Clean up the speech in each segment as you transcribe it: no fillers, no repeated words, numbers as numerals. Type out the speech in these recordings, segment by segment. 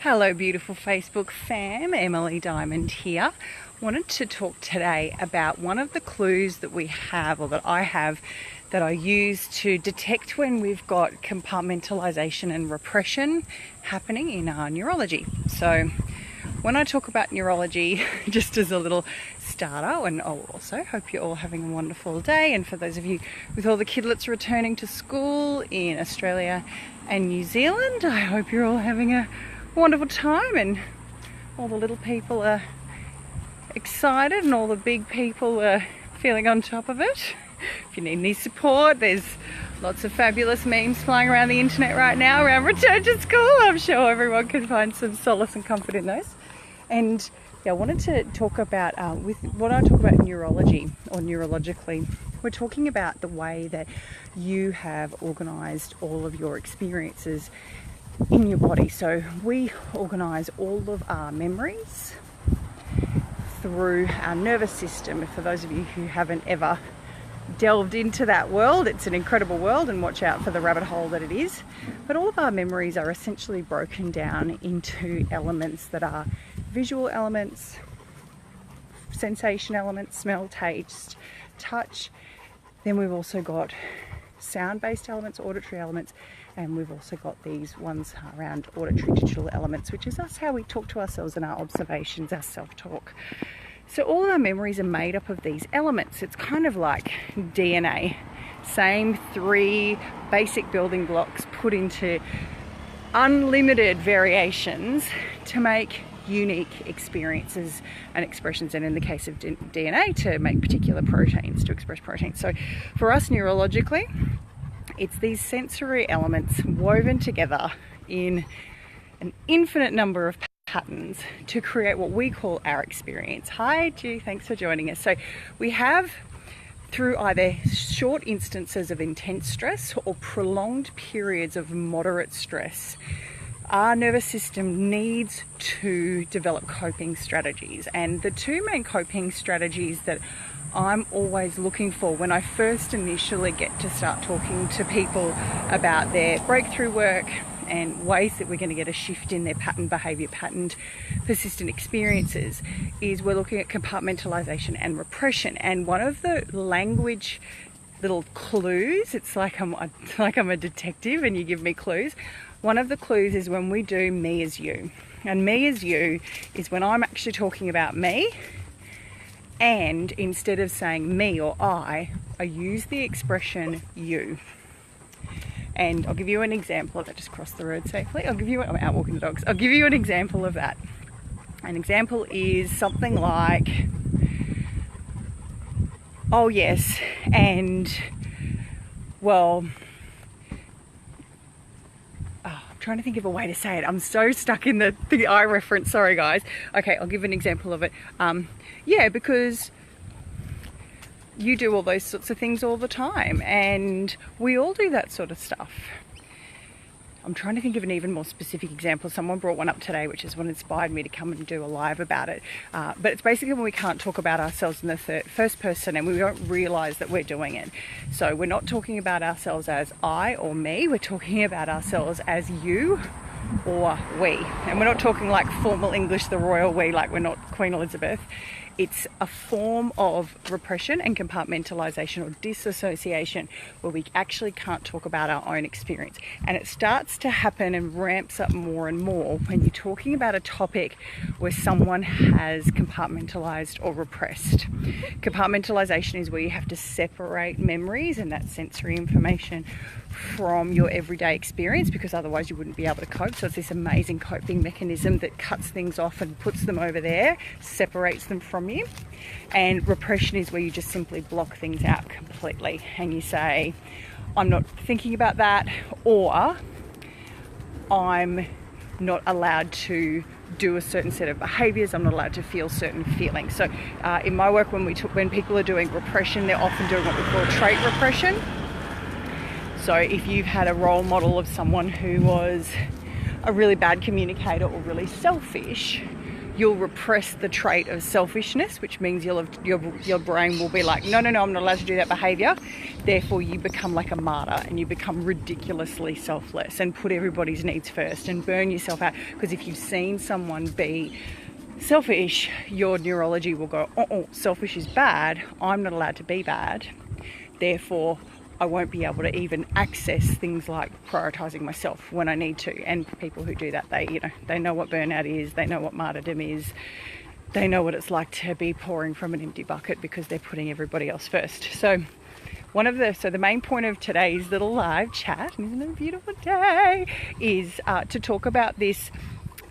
Hello beautiful Facebook fam, Emily Diamond here. Wanted to talk today about one of the clues that we have, or that I have, that I use to detect when we've got compartmentalization and repression happening in our neurology. So when I talk about neurology, just as a little starter, and I also hope you're all having a wonderful day, and for those of you with all the kidlets returning to school in Australia and New Zealand, I hope you're all having a wonderful time and all the little people are excited and all the big people are feeling on top of it. If you need any support, there's lots of fabulous memes flying around the internet right now around return to school. I'm sure everyone can find some solace and comfort in those. And yeah, I wanted to talk about, when I talk about neurology or neurologically, we're talking about the way that you have organised all of your experiences in your body. So we organise all of our memories through our nervous system. For those of you who haven't ever delved into that world, it's an incredible world, and watch out for the rabbit hole that it is. But all of our memories are essentially broken down into elements that are visual elements, sensation elements, smell, taste, touch. Then we've also got sound-based elements, auditory elements, and we've also got these ones around auditory digital elements, which is us, how we talk to ourselves and our observations, our self-talk. So all our memories are made up of these elements. It's kind of like DNA. Same three basic building blocks put into unlimited variations to make unique experiences and expressions, and in the case of DNA, to make particular proteins, to express proteins. So for us neurologically, it's these sensory elements woven together in an infinite number of patterns to create what we call our experience. Hi G, thanks for joining us. So we have, through either short instances of intense stress or prolonged periods of moderate stress, our nervous system needs to develop coping strategies. And the two main coping strategies that I'm always looking for when I first initially get to start talking to people about their breakthrough work and ways that we're going to get a shift in their pattern behavior, patterned persistent experiences, is we're looking at compartmentalization and repression. And one of the language little clues, it's like I'm a detective and you give me clues. One of the clues is when we do me as you. And me as you is when I'm actually talking about me, and instead of saying me or I use the expression you. And I'll give you an example of that. Just cross the road safely. I'm out walking the dogs. I'll give you an example of that. An example is something like, oh yes, and well, trying to think of a way to say it. I'm so stuck in the I reference. Sorry guys. Okay, I'll give an example of it. Yeah, because you do all those sorts of things all the time, and we all do that sort of stuff. I'm trying to think of an even more specific example. Someone brought one up today, which is what inspired me to come and do a live about it. But it's basically when we can't talk about ourselves in the first person and we don't realize that we're doing it. So we're not talking about ourselves as I or me. We're talking about ourselves as you or we. And we're not talking like formal English, the royal we, like we're not Queen Elizabeth. It's a form of repression and compartmentalization or disassociation where we actually can't talk about our own experience. And it starts to happen and ramps up more and more when you're talking about a topic where someone has compartmentalized or repressed. Compartmentalization is where you have to separate memories and that sensory information from your everyday experience, because otherwise you wouldn't be able to cope. So it's this amazing coping mechanism that cuts things off and puts them over there, separates them from you. And repression is where you just simply block things out completely and you say, I'm not thinking about that, or I'm not allowed to do a certain set of behaviors, I'm not allowed to feel certain feelings. So in my work, when people are doing repression, they're often doing what we call trait repression. So if you've had a role model of someone who was a really bad communicator or really selfish, you'll repress the trait of selfishness, which means your brain will be like, no, I'm not allowed to do that behavior. Therefore, you become like a martyr and you become ridiculously selfless and put everybody's needs first and burn yourself out. Because if you've seen someone be selfish, your neurology will go, oh, selfish is bad. I'm not allowed to be bad. Therefore, I won't be able to even access things like prioritizing myself when I need to. And people who do that, they know what burnout is, they know what martyrdom is, they know what it's like to be pouring from an empty bucket because they're putting everybody else first. So the main point of today's little live chat, isn't it a beautiful day, is to talk about this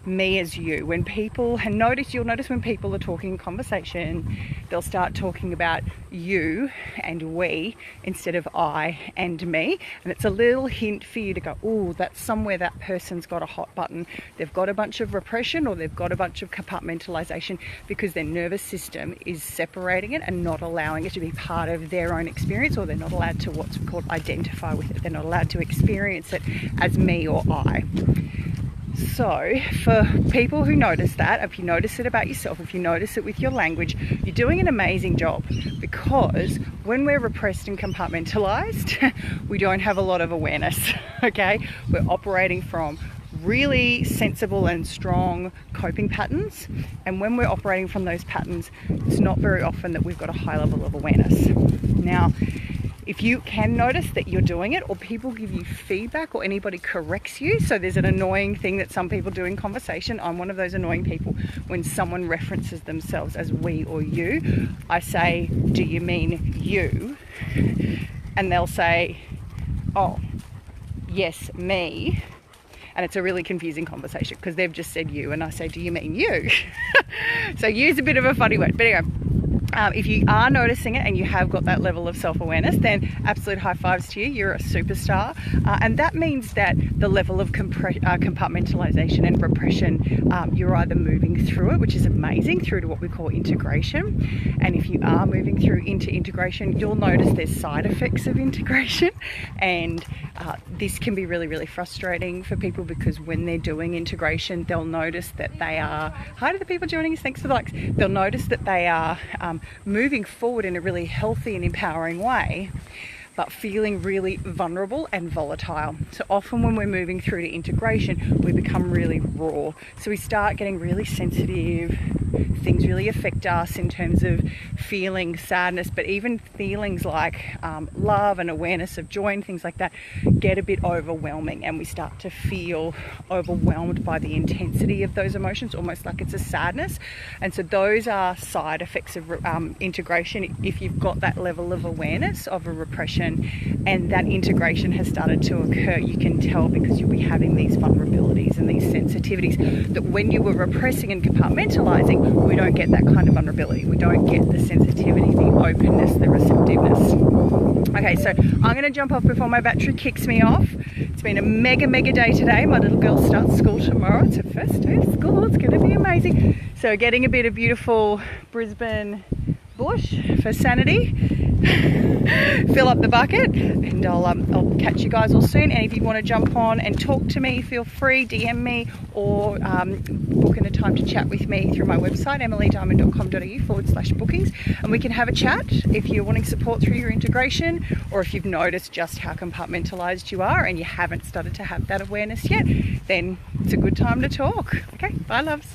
me as you. When people, and you'll notice when people are talking in conversation, they'll start talking about you and we instead of I and me. And it's a little hint for you to go, oh, that's somewhere that person's got a hot button. They've got a bunch of repression or they've got a bunch of compartmentalization because their nervous system is separating it and not allowing it to be part of their own experience, or they're not allowed to what's called identify with it. They're not allowed to experience it as me or I. So for people who notice that, if you notice it about yourself, if you notice it with your language, you're doing an amazing job, because when we're repressed and compartmentalized, we don't have a lot of awareness, okay? We're operating from really sensible and strong coping patterns, and when we're operating from those patterns, it's not very often that we've got a high level of awareness. Now, if you can notice that you're doing it, or people give you feedback, or anybody corrects you, so there's an annoying thing that some people do in conversation. I'm one of those annoying people. When someone references themselves as we or you, I say, do you mean you? And they'll say, oh, yes, me. And it's a really confusing conversation because they've just said you, and I say, do you mean you? So you's a bit of a funny word. But anyway, if you are noticing it and you have got that level of self-awareness, then absolute high fives to you. You're a superstar. And that means that the level of compartmentalization and repression, you're either moving through it, which is amazing, through to what we call integration. And if you are moving through into integration, you'll notice there's side effects of integration. And this can be really, really frustrating for people, because when they're doing integration, they'll notice that they are, hi to the people joining us, thanks for the likes. They'll notice that they are moving forward in a really healthy and empowering way, but feeling really vulnerable and volatile. So often when we're moving through to integration, we become really raw. So we start getting really sensitive. Things really affect us in terms of feeling sadness, but even feelings like love and awareness of joy and things like that get a bit overwhelming, and we start to feel overwhelmed by the intensity of those emotions, almost like it's a sadness. And so those are side effects of integration. If you've got that level of awareness of a repression and that integration has started to occur, you can tell, because you'll be having these vulnerabilities and these sensitivities that when you were repressing and compartmentalizing, we don't get that kind of vulnerability. We don't get the sensitivity, the openness, the receptiveness. Okay, so I'm going to jump off before my battery kicks me off. It's been a mega day today. My little girl starts school tomorrow. It's her first day of school. It's going to be amazing. So getting a bit of beautiful Brisbane bush for sanity. Fill up the bucket, and I'll catch you guys all soon. And if you want to jump on and talk to me, feel free, DM me, or book in a time to chat with me through my website, emilydiamond.com.au/bookings, and we can have a chat if you're wanting support through your integration, or if you've noticed just how compartmentalized you are and you haven't started to have that awareness yet, then it's a good time to talk. Okay, bye loves.